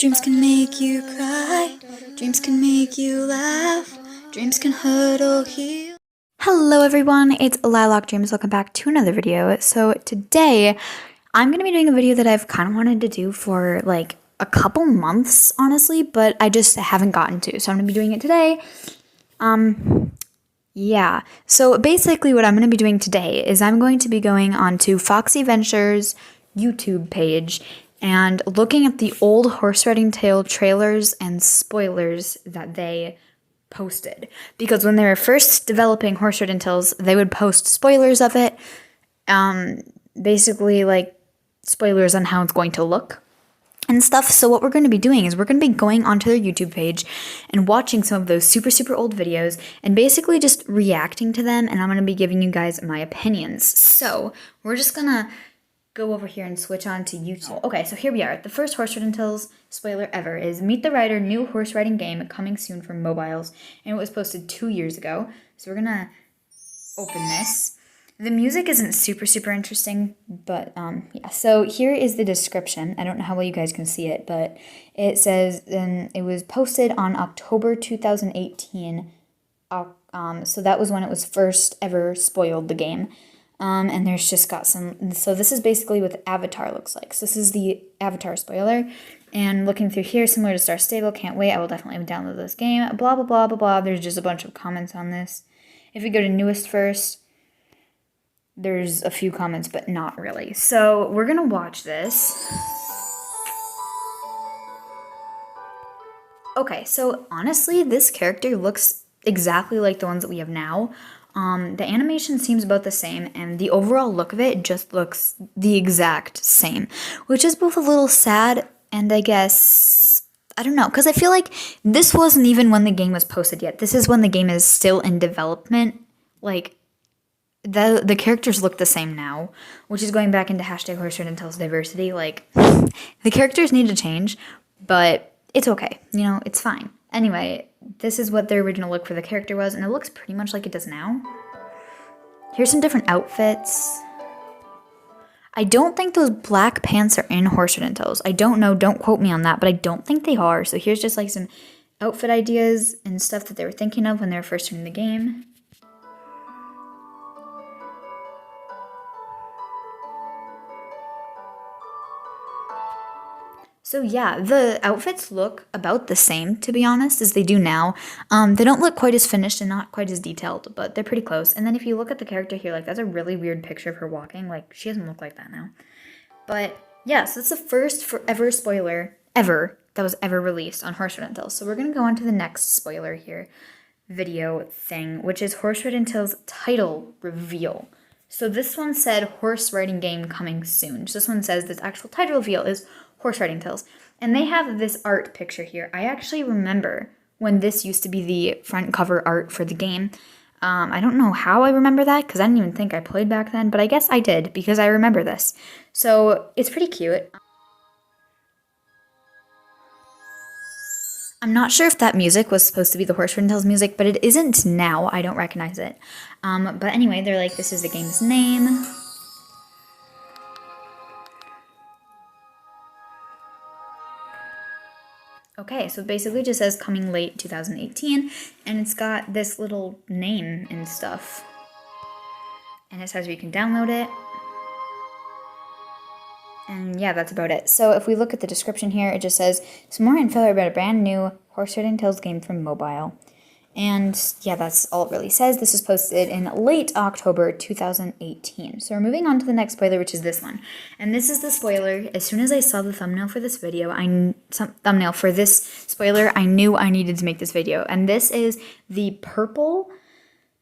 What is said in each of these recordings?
Dreams can make you cry, dreams can make you laugh, dreams can hurt or heal. Hello everyone, it's Lilac Dreams. Welcome back to another video. So today, I'm going to be doing a video that I've kind of wanted to do for like a couple months, honestly, but I just haven't gotten to. So I'm going to be doing it today. Yeah. So basically what I'm going to be doing today is I'm going to be going onto Foxy Ventures' YouTube page and looking at the old Horse Riding Tale trailers and spoilers that they posted. Because when they were first developing Horse Riding Tales, they would post spoilers of it, basically like spoilers on how it's going to look and stuff. So what we're going to be doing is we're going to be going onto their YouTube page and watching some of those super old videos and basically just reacting to them, and I'm going to be giving you guys my opinions. So we're just going to go over here and switch on to YouTube. Okay, so here we are. The first Horse Riding Tales spoiler ever is Meet the Rider new horse riding game coming soon for mobiles, and it was posted 2 years ago. So we're going to open this. The music isn't super interesting, but yeah. So here is the description. I don't know how well you guys can see it, but it says it was posted on October 2018. So that was when it was first ever spoiled, the game. And there's just got some, so this is basically what the avatar looks like. So this is the avatar spoiler. And looking through here, similar to Star Stable, can't wait, I will definitely download this game, blah, blah, blah, blah, blah. There's just a bunch of comments on this. If we go to newest first, there's a few comments, but not really. So we're gonna watch this. Okay, so honestly, this character looks exactly like the ones that we have now. The animation seems about the same, and the overall look of it just looks the exact same, which is both a little sad and I guess, I don't know, because I feel like this wasn't even when the game was posted yet. This is when the game is still in development. Like, the characters look the same now, which is going back into hashtag Horse Riding Tales diversity. Like, the characters need to change, but it's okay. You know, it's fine. Anyway, this is what the original look for the character was, and it looks pretty much like it does now. Here's some different outfits. I don't think those black pants are in Horse Riding Tales. I don't know, don't quote me on that, but I don't think they are. So here's just like some outfit ideas and stuff that they were thinking of when they were first doing the game. So yeah, the outfits look about the same, to be honest, as they do now. They don't look quite as finished and not quite as detailed, but they're pretty close. And then if you look at the character here, like, that's a really weird picture of her walking. Like, she doesn't look like that now. But yeah, so it's the first forever spoiler ever that was ever released on Horse Riding Tales. So we're going to go on to the next spoiler here, video thing, which is Horse Riding Tales title reveal. So this one said horse riding game coming soon. So this one says this actual title reveal is Horse Riding Tales. And they have this art picture here. I actually remember when this used to be the front cover art for the game. I don't know how I remember that, because I didn't even think I played back then, but I guess I did, because I remember this. So it's pretty cute. I'm not sure if that music was supposed to be the Horse Riding Tales music, but it isn't now. I don't recognize it. But anyway, they're like, this is the game's name. Okay, so it basically just says coming late 2018, and it's got this little name and stuff. And it says you can download it. And yeah, that's about it. So if we look at the description here, it just says some more info about a brand new Horse Riding Tales game for mobile. And yeah, that's all it really says. This was posted in late October 2018. So we're moving on to the next spoiler, which is this one. And this is the spoiler. As soon as I saw the thumbnail for this video, I knew I needed to make this video. And this is the purple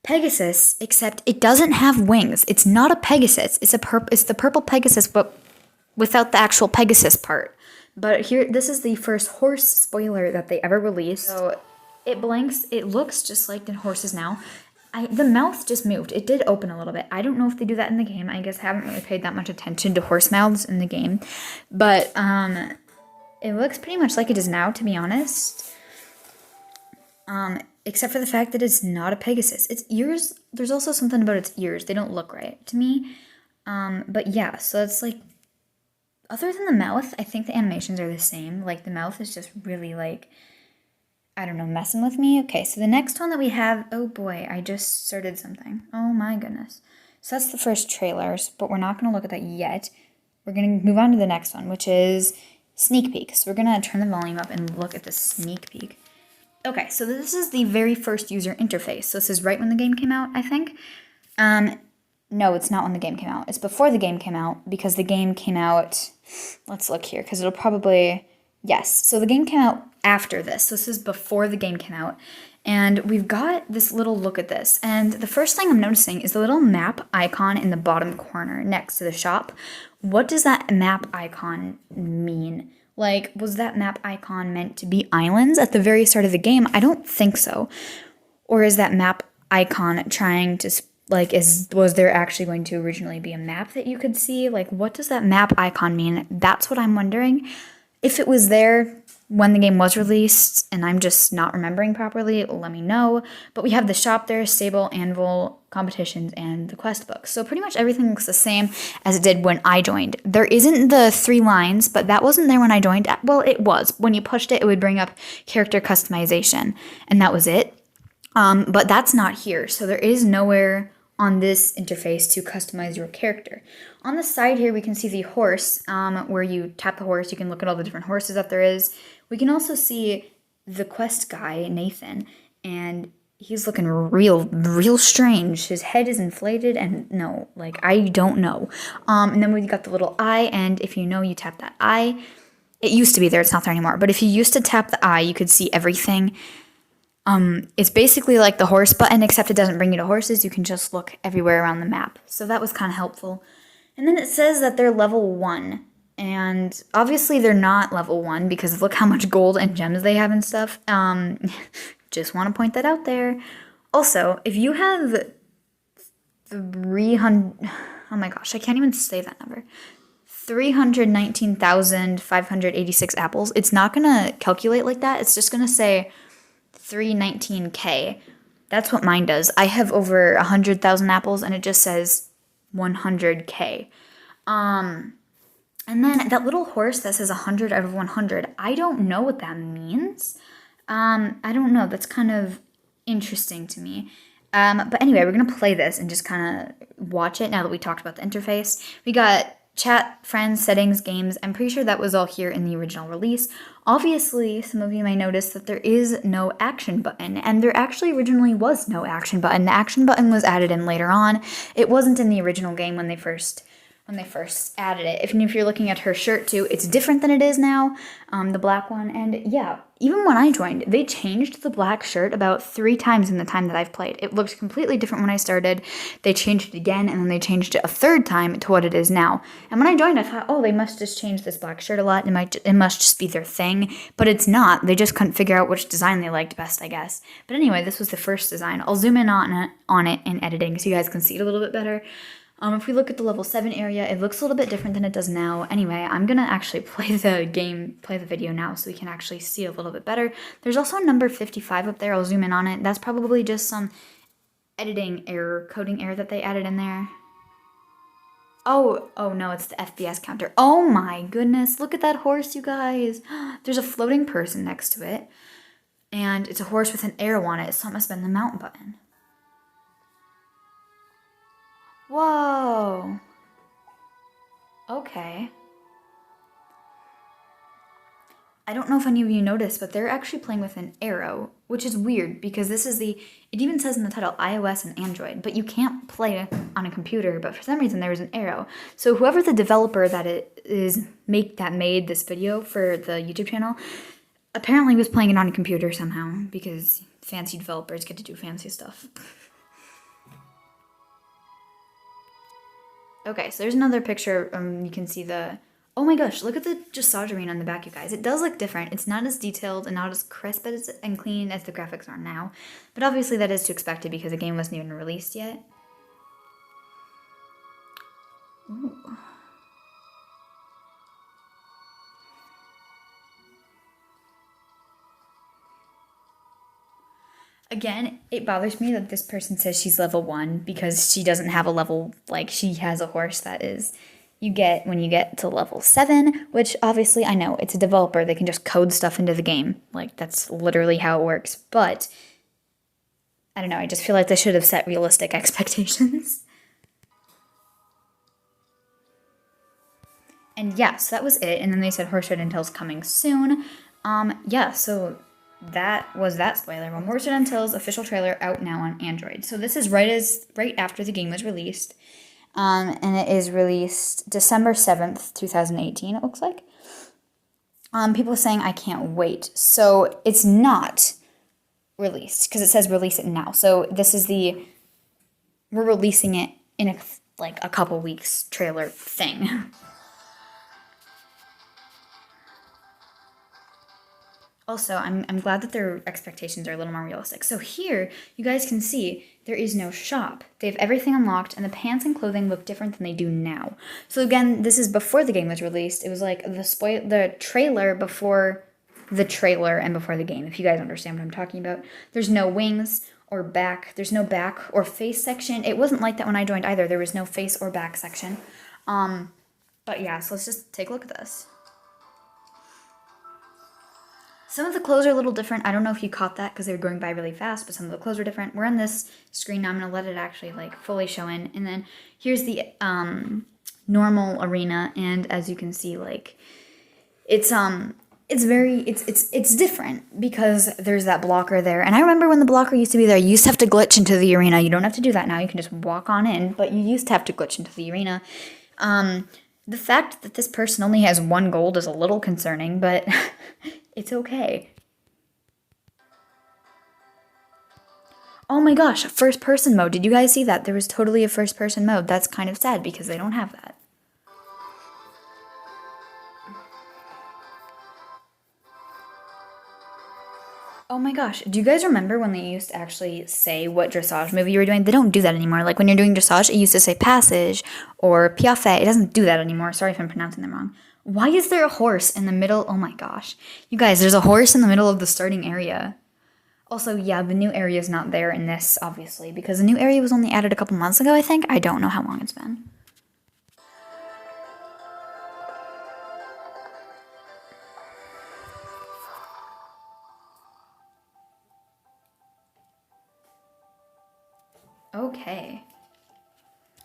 Pegasus, except it doesn't have wings. It's not a Pegasus. It's the purple Pegasus, but without the actual Pegasus part. But here, this is the first horse spoiler that they ever released. So it blinks. It looks just like the horses now. The mouth just moved. It did open a little bit. I don't know if they do that in the game. I guess I haven't really paid that much attention to horse mouths in the game. But it looks pretty much like it does now, to be honest. Except for the fact that it's not a Pegasus. Its ears, there's also something about its ears. They don't look right to me. But yeah, so it's like other than the mouth, I think the animations are the same. Like, the mouth is just really, like, I don't know, messing with me. Okay, so the next one that we have, oh boy, I just started something. Oh my goodness. So that's the first trailers, but we're not going to look at that yet. We're going to move on to the next one, which is sneak peek. So we're going to turn the volume up and look at the sneak peek. Okay, so this is the very first user interface. So this is right when the game came out, I think. No, it's not when the game came out. It's before the game came out, because the game came out, let's look here, because it'll probably, yes. So the game came out after this. So this is before the game came out. And we've got this little look at this. And the first thing I'm noticing is the little map icon in the bottom corner next to the shop. What does that map icon mean? Like, was that map icon meant to be islands at the very start of the game? I don't think so. Or is that map icon trying to, like, was there actually going to originally be a map that you could see? Like, what does that map icon mean? That's what I'm wondering. If it was there when the game was released and I'm just not remembering properly, let me know. But we have the shop there, stable, anvil, competitions, and the quest book. So pretty much everything looks the same as it did when I joined. There isn't the 3 lines, but that wasn't there when I joined. Well, it was. When you pushed it, it would bring up character customization, and that was it. But that's not here. So there is nowhere on this interface to customize your character. On the side here, we can see the horse, where you tap the horse, you can look at all the different horses that there is. We can also see the quest guy, Nathan, and he's looking real strange. His head is inflated, and no, like, I don't know. And then we've got the little eye, and if you know, you tap that eye. It used to be there, it's not there anymore, but if you used to tap the eye, you could see everything. It's basically like the horse button, except it doesn't bring you to horses. You can just look everywhere around the map. So that was kind of helpful. And then it says that they're level 1. And obviously they're not level 1 because look how much gold and gems they have and stuff. Just want to point that out there. Also, if you have 300... Oh my gosh, I can't even say that number. 319,586 apples. It's not going to calculate like that. It's just going to say 319K. That's what mine does. I have over 100,000 apples and it just says 100K. And then that little horse that says 100 out of 100, I don't know what that means. I don't know. That's kind of interesting to me. But anyway, we're going to play this and just kind of watch it now that we talked about the interface. We got chat, friends, settings, games. I'm pretty sure that was all here in the original release. Obviously, some of you may notice that there is no action button, and there actually originally was no action button. The action button was added in later on. It wasn't in the original game when they first added it. If you're looking at her shirt too, it's different than it is now, the black one. And yeah, even when I joined, they changed the black shirt about 3 times in the time that I've played. It looked completely different when I started. They changed it again, and then they changed it a 3rd time to what it is now. And when I joined, I thought, oh, they must just change this black shirt a lot. It must just be their thing. But it's not. They just couldn't figure out which design they liked best, I guess. But anyway, this was the first design. I'll zoom in on it in editing so you guys can see it a little bit better. If we look at the level 7 area, it looks a little bit different than it does now. Anyway, I'm going to actually play the video now so we can actually see a little bit better. There's also a number 55 up there. I'll zoom in on it. That's probably just some editing error, coding error that they added in there. Oh no, it's the FPS counter. Oh my goodness, look at that horse, you guys. There's a floating person next to it, and it's a horse with an arrow on it, so it must have been the mount button. Whoa. Okay. I don't know if any of you noticed, but they're actually playing with an arrow, which is weird because this is it even says in the title iOS and Android, but you can't play on a computer, but for some reason there was an arrow. So whoever the developer that made this video for the YouTube channel apparently was playing it on a computer somehow because fancy developers get to do fancy stuff. Okay, so there's another picture. You can see oh my gosh, look at the Jassagerine on the back, you guys. It does look different. It's not as detailed and not as crisp and clean as the graphics are now. But obviously that is to expected because the game wasn't even released yet. Ooh. Again, it bothers me that this person says she's level 1 because she doesn't have a level, like, she has a horse that is you get when you get to level 7, which obviously I know it's a developer, they can just code stuff into the game. Like, that's literally how it works. But I don't know, I just feel like they should have set realistic expectations. And yeah, so that was it. And then they said Horse Red Intel's coming soon. Yeah, so that was that spoiler. Well, Horse Red Intel's official trailer out now on Android. So this is right after the game was released. And it is released December 7th, 2018, it looks like. People are saying I can't wait. So it's not released because it says release it now. So this is we're releasing it in a couple weeks trailer thing. Also, I'm glad that their expectations are a little more realistic. So here, you guys can see there is no shop. They have everything unlocked, and the pants and clothing look different than they do now. So again, this is before the game was released. It was like the trailer before the trailer and before the game, if you guys understand what I'm talking about. There's no wings or back. There's no back or face section. It wasn't like that when I joined either. There was no face or back section. But yeah, so let's just take a look at this. Some of the clothes are a little different. I don't know if you caught that because they were going by really fast, but some of the clothes are different. We're on this screen now. I'm going to let it actually fully show in. And then here's the normal arena, and as you can see, it's different because there's that blocker there. And I remember when the blocker used to be there, you used to have to glitch into the arena. You don't have to do that now. You can just walk on in, but you used to have to glitch into the arena. The fact that this person only has 1 gold is a little concerning, but it's okay. Oh my gosh, first person mode. Did you guys see that? There was totally a first person mode. That's kind of sad because they don't have that. Oh my gosh, do you guys remember when they used to actually say what dressage move you were doing? They don't do that anymore. Like when you're doing dressage, it used to say passage or piaffe. It doesn't do that anymore. Sorry if I'm pronouncing them wrong. Why is there a horse in the middle? Oh my gosh. You guys, there's a horse in the middle of the starting area. Also, yeah, the new area is not there in this, obviously, because the new area was only added a couple months ago, I think. I don't know how long it's been. Okay.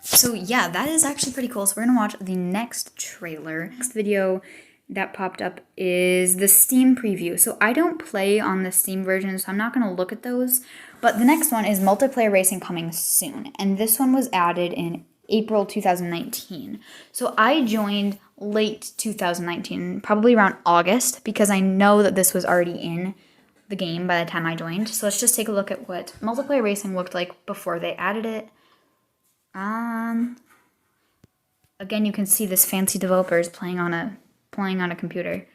So yeah, that is actually pretty cool. So we're gonna watch the next trailer. Next video that popped up is the Steam preview. So I don't play on the Steam version, so I'm not gonna look at those. But the next one is multiplayer racing coming soon. And this one was added in April 2019. So I joined late 2019, probably around August, because I know that this was already in the game by the time I joined. So let's just take a look at what multiplayer racing looked like before they added it. Again, you can see this fancy developers playing on a computer.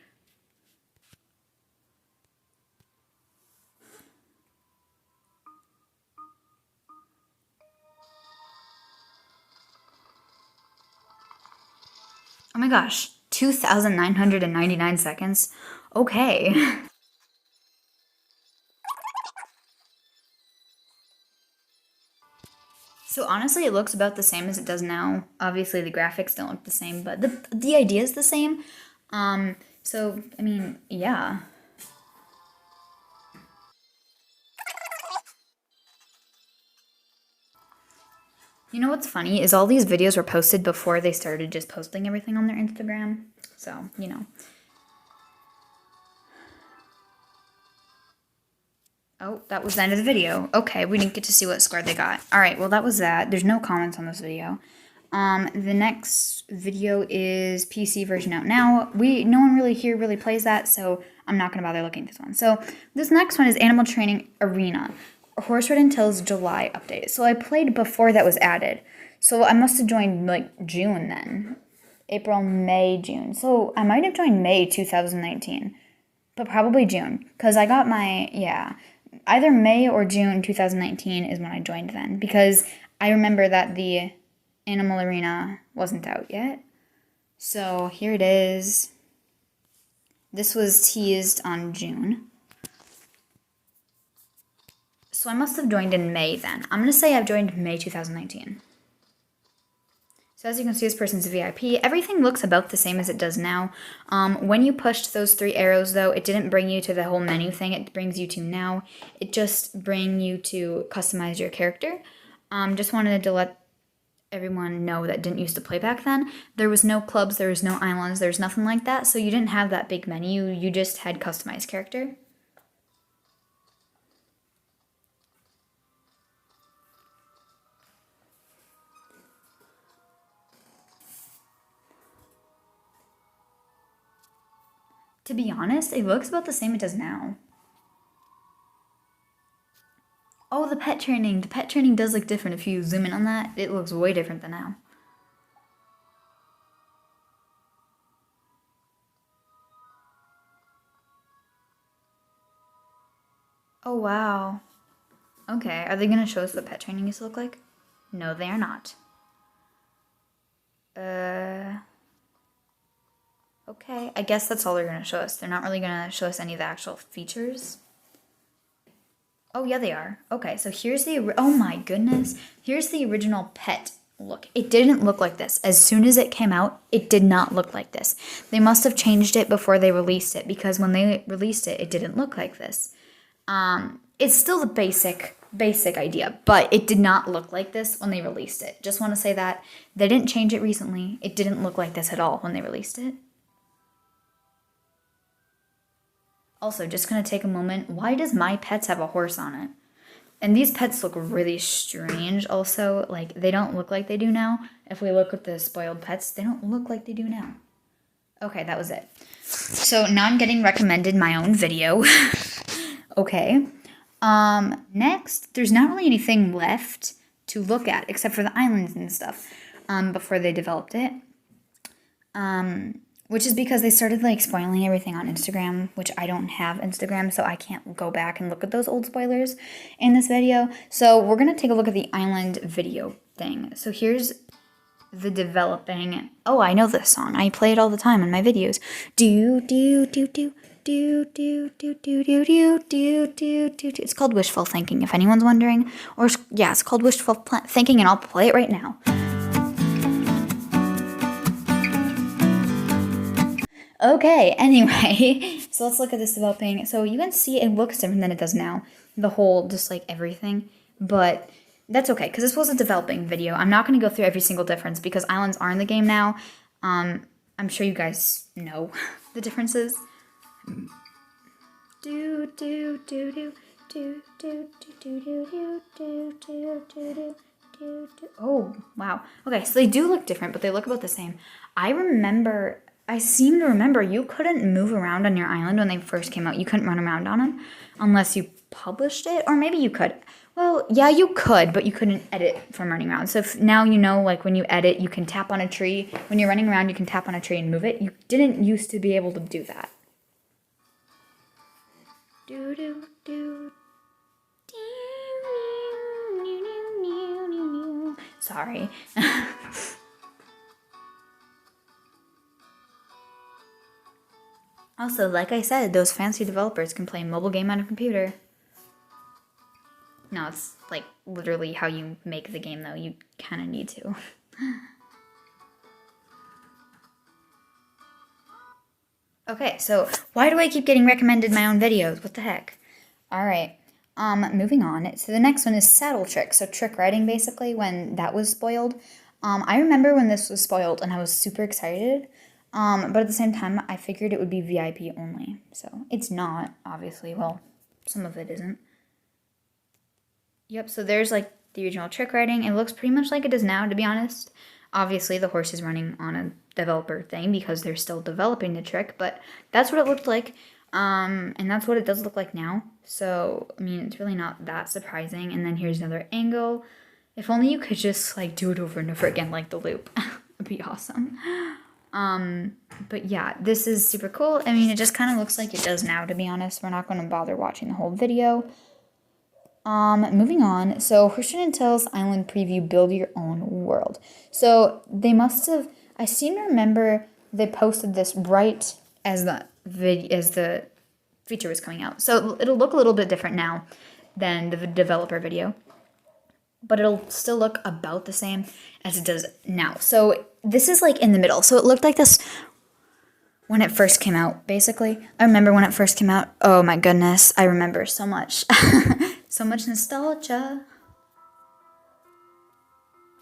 Oh my gosh, 2,999 seconds. Okay. So honestly, it looks about the same as it does now. Obviously, the graphics don't look the same, but the idea is the same. So, I mean, yeah. You know what's funny is all these videos were posted before they started just posting everything on their Instagram. So, you know. Oh, that was the end of the video. Okay, we didn't get to see what score they got. Alright, well that was that. There's no comments on this video. The next video is PC version out now. No one really here really plays that, so I'm not going to bother looking at this one. So this next one is Animal Training Arena, Horse Red Intel's July update. So I played before that was added. So I must have joined like June then. April, May, June. So I might have joined May 2019, but probably June, because I got my, yeah, either May or June 2019 is when I joined then, because I remember that the Animal Arena wasn't out yet. So here it is. This was teased on June. So I must have joined in May then. I'm going to say I've joined May 2019. So as you can see, this person's a VIP. Everything looks about the same as it does now. When you pushed those 3 arrows, though, it didn't bring you to the whole menu thing. It brings you to now. It just brings you to customize your character. Just wanted to let everyone know that didn't used to play back then. There was no clubs, there was no islands, there was nothing like that. So you didn't have that big menu. You just had customized character. To be honest, it looks about the same it does now. Oh, the pet training. The pet training does look different. If you zoom in on that, it looks way different than now. Oh, wow. Okay, are they going to show us what pet training used to look like? No, they are not. Okay, I guess that's all they're going to show us. They're not really going to show us any of the actual features. Oh, yeah, they are. Okay, so here's the, oh my goodness. Here's the original pet look. It didn't look like this. As soon as it came out, it did not look like this. They must have changed it before they released it, because when they released it, it didn't look like this. It's still the basic idea, but it did not look like this when they released it. Just want to say that. They didn't change it recently. It didn't look like this at all when they released it. Also, just gonna take a moment. Why does My Pets have a horse on it? And these pets look really strange also. Like, they don't look like they do now. If we look at the spoiled pets, they don't look like they do now. Okay, that was it. So now I'm getting recommended my own video. Okay. Next, there's not really anything left to look at except for the islands and stuff before they developed it. Which is because they started like spoiling everything on Instagram, which I don't have Instagram, so I can't go back and look at those old spoilers in this video. So we're going to take a look at the island video thing. So here's the developing. Oh, I know this song. I play it all the time in my videos. Do do do do do do do do do do do do do. It's called wishful thinking, if anyone's wondering. Or yeah, it's called wishful thinking, and I'll play it right now. Okay, anyway, so let's look at this developing. So you can see it looks different than it does now. The whole, just like everything. But that's okay, because this was a developing video. I'm not going to go through every single difference because islands are in the game now. I'm sure you guys know the differences. Do do do do do do do do do do do do do. Oh, wow. Okay, so they do look different, but they look about the same. I seem to remember you couldn't move around on your island when they first came out. You couldn't run around on them unless you published it, or maybe you could. Well, yeah, you could, but you couldn't edit from running around. So now you know, like when you edit, you can tap on a tree. When you're running around, you can tap on a tree and move it. You didn't used to be able to do that. Do do do. Sorry. Also, like I said, those fancy developers can play a mobile game on a computer. No, it's like literally how you make the game, though. You kind of need to. Okay, so why do I keep getting recommended my own videos? What the heck? Alright, moving on. So the next one is saddle trick. So trick riding, basically, when that was spoiled. I remember when this was spoiled and I was super excited. But at the same time, I figured it would be VIP only. So it's not, obviously. Well, some of it isn't. Yep, so there's like the original trick riding. It looks pretty much like it does now, to be honest. Obviously, the horse is running on a developer thing because they're still developing the trick, but that's what it looked like. And that's what it does look like now. So, I mean, it's really not that surprising. And then here's another angle. If only you could just like do it over and over again like the loop. It'd be awesome. But yeah, this is super cool. I mean, it just kind of looks like it does now, to be honest. We're not going to bother watching the whole video. Moving on. So, Christian and Tell's Island Preview, Build Your Own World. So, they must have, I seem to remember they posted this right as the feature was coming out. So, it'll look a little bit different now than the developer video. but it'll still look about the same as it does now. So this is like in the middle. So it looked like this when it first came out, basically. I remember when it first came out. Oh my goodness, I remember so much. So much nostalgia.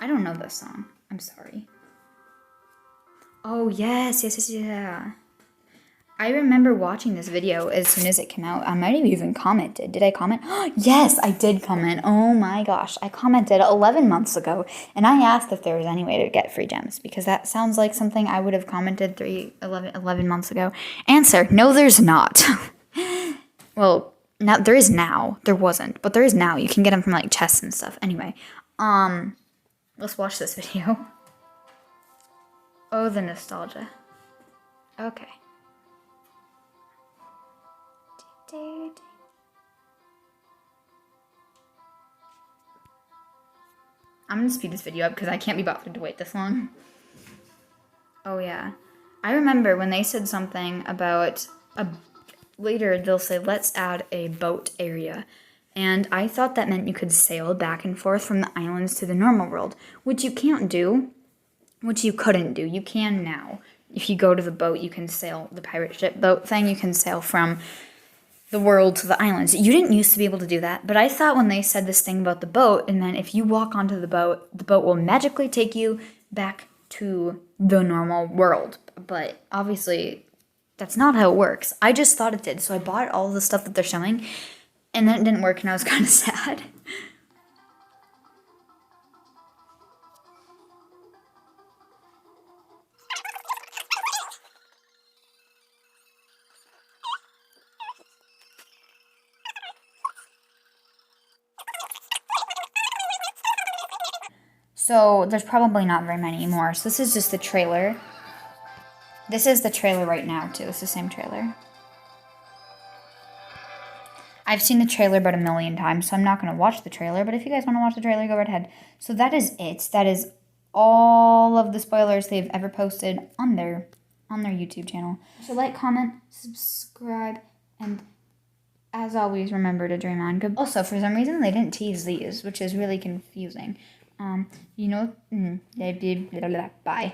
I don't know this song. I'm sorry. Oh, yes, yeah. I remember watching this video as soon as it came out. I might have even commented. Did I comment? Yes, I did comment. Oh my gosh. I commented 11 months ago, and I asked if there was any way to get free gems, because that sounds like something I would have commented 11 months ago. Answer, no, there's not. Well, now there is now. There wasn't, but there is now. You can get them from like chests and stuff. Anyway, let's watch this video. Oh, the nostalgia. Okay. I'm gonna speed this video up because I can't be bothered to wait this long. Oh yeah. I remember when they said something about later they'll say, let's add a boat area. And I thought that meant you could sail back and forth from the islands to the normal world, which you can't do, which you couldn't do. You can now. If you go to the boat, you can sail the pirate ship boat thing. You can sail from the world to the islands. You didn't used to be able to do that, but I thought when they said this thing about the boat, and then if you walk onto the boat will magically take you back to the normal world. But obviously, that's not how it works. I just thought it did, so I bought all the stuff that they're showing, and then it didn't work, and I was kind of sad. So there's probably not very many more. So this is just the trailer. This is the trailer right now too. It's the same trailer. I've seen the trailer about 1,000,000 times, so I'm not going to watch the trailer. But if you guys want to watch the trailer, go right ahead. So that is it. That is all of the spoilers they've ever posted on their YouTube channel. So like, comment, subscribe, and as always, remember to dream on. Also, for some reason, they didn't tease these, which is really confusing. Bye.